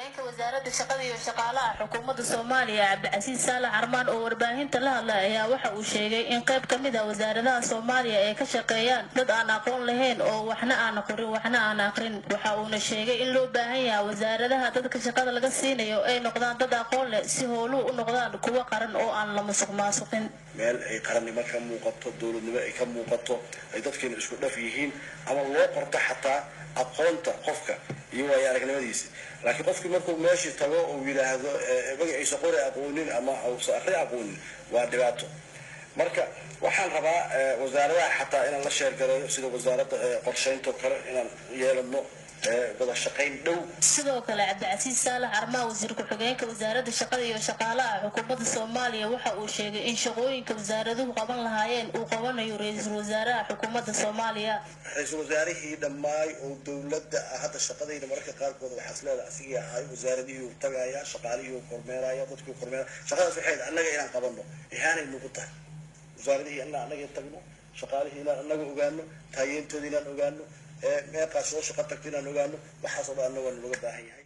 ku-xigeenka wasaaradda shaqada iyo shaqaalaha xukuumadda Soomaaliya Cabdicasiis Saalax Armaan oo warbaahinta la hadlay ayaa waxa uu sheegay in qayb kamid ah wasaaradaha Soomaaliya ay ka shaqeeyaan dad aan aqoon lahayn oo waxna aan qorin waxna aan aqrin. Waxa uu sheegay in loo baahan yahay wasaaradaha dadka shaqada laga siinayo ay noqdaan dad aqoon leh si howluhu u noqdaan kuwa qaran oo aan la musuqmaasuqin. meel ay qarannimo ka muuqato dawladnimo ay ka muuqato ay dadkeena isku dhaf yihiin ama loo qorto xataa aqoonta qofka iyo way aragnimadiisa laakiin qofkii markuu meeshii tago oo yiraahdo magaciisa qori aqoonin ama uu saari aqoonin waa dhibaato marka waxaan rabaa wasaaradaha xataa inaan la sheergareeyo sida wasaaradda qorsheynta kale inaan yeelano wada shaqeyn dhow sidoo kale Cabdicasiis Saalax Armaan wasiir ku-xigeenka wasaaradda shaqada iyo shaqaalaha xukuumadda Soomaaliya waxa uu sheegay in shaqooyinka wasaaraduhu qaban lahaayeen uu qabanayo ra'iisul wasaaraha xukuumadda Soomaaliya ra'iisul wasaarihii dhammaay oo dawladda hadda shaqadayna marka qaarkood waxa isleedahay asiga ay wasaaradihii u tagaya shaqaalihii u kormeeraya dadku kormeeraya shaqadaas waxay annaga inaan qabano ihaanay nagu tahay wasaaradihii annaga tagno shaqaalihii annaga ogaano taayeentooda inaan ogaano meeqa soo shaqo tagtay inaan ogaano waxa soo dhan annaga looga baahan yahay